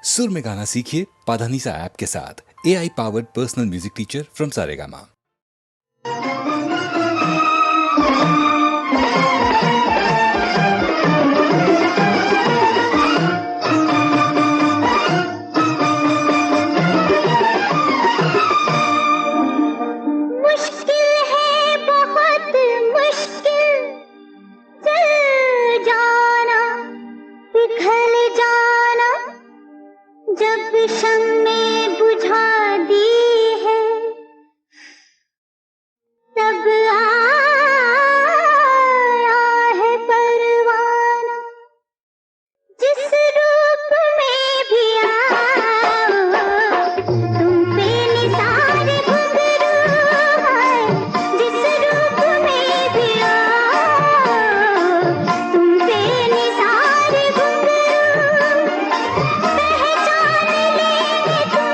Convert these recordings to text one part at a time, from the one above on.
सुर में गाना सीखिए पाधानीसा ऐप के साथ। AI powered personal music teacher from Saregama. जब शम्में बुझा दी है तब आया है परवाना। जिस रूप में भी आओ तुम पे निसार घुंघरू है। जिस रूप में भी आओ तुम पे निसार घुंघरू। पहचान लेंगे तुम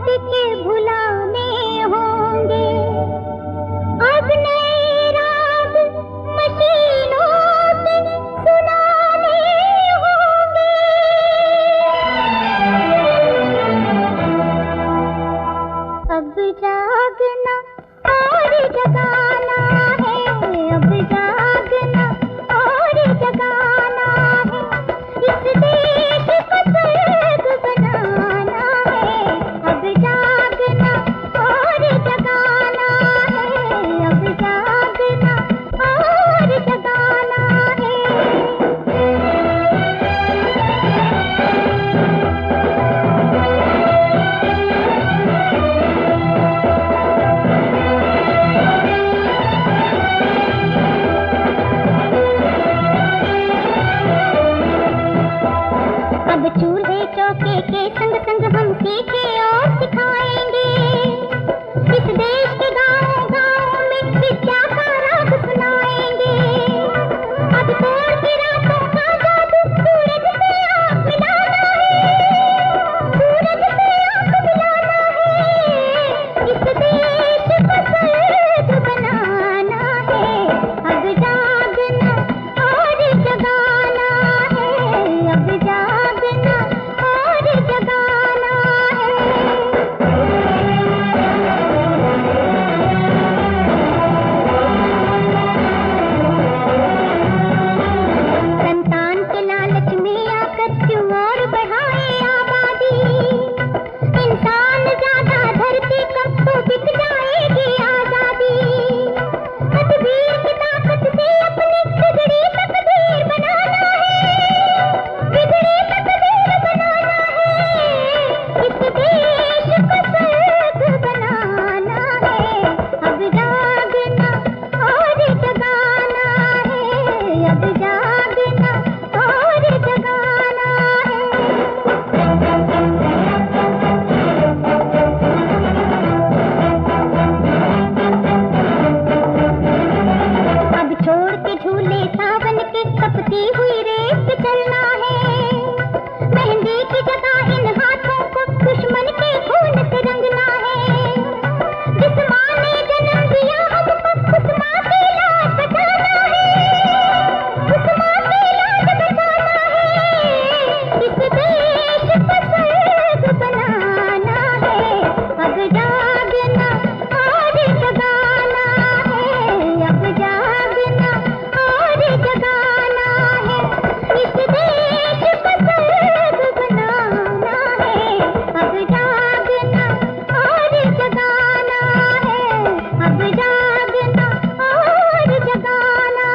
वक्त के भुलाने होंगे, अब नए राग मशीनों के सुनाने होंगे। अब जागना और जगाना है, अब जागना और जगाना है, इस देश को स्वर्ग बनाना है। अब जागना और जगाना है, अब जागना और जगाना है। अब चूल्हे चौके के संग संग हम सीखे और सिखाएंगे, इस देश के गाँव गाँव में विद्या का राग सुनाएंगे। अब भोर की रातों का जादू सूरज से आँख मिलाना है, सूरज से आँख मिलाना है, इस देश को स्वर्ग बनाना है। अब जागना और जगाना है, अब जागना और जगाना है। संतान के लालच में आकर क्यों और बढ़ाए आबादी, इंसान ज्यादा धरती कब तो बिक जाएगी आजादी। तदबीर की ताकत से अपनी बिगड़ी तकदीर बनाना है, बिगड़ी तकदीर बनाना है, इस देश को स्वर्ग बनाना है। अब जागना और जगाना है, अब जागना और जगाना है। अब छोड़ के झूले सावन के तपती हुई रेत पे चलना है, मेहंदी की जगह इन हाथों को दुश्मन के खून से रंगना है। जिस माँ ने जन्म दिया हमको उस माँ की लाज बचाना है, उस माँ की लाज बचाना है, इस देश को स्वर्ग बनाना है। अब जागना और जगाना है, अब जागना और जगाना है, इस देश को स्वर्ग बनाना है। अब जागना और जगाना है, अब जागना और जगाना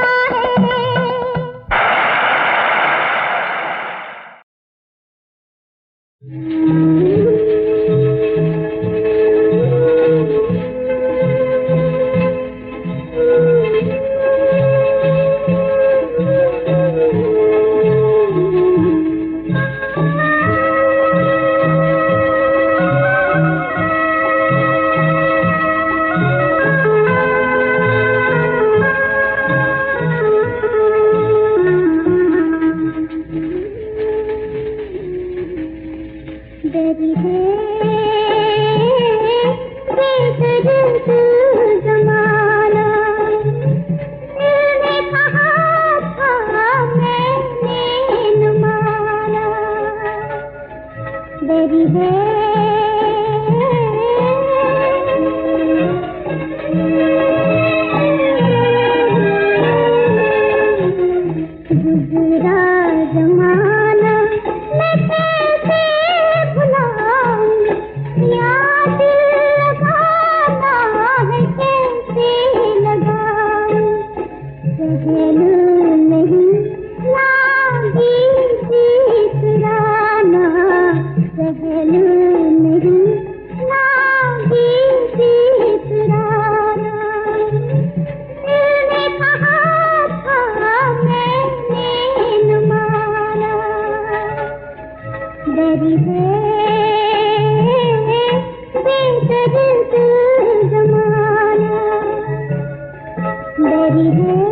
डरी है बेदर्द ज़माना, मैंने कहा था मैंने न माना। डरी है गुज़रा ज़माना मैं कैसे भुलाऊं, याद लगाना है कैसे लगाऊं। पहलू नहीं लागी तीसराना, पहलू नहीं लागी तीसराना। मैंने कहा था मैंने न माना। डरी है बेदर्द ज़माना, डरी है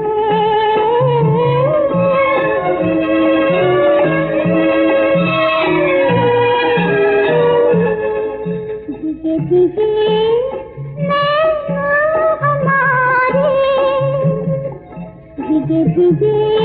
भीगे भीगे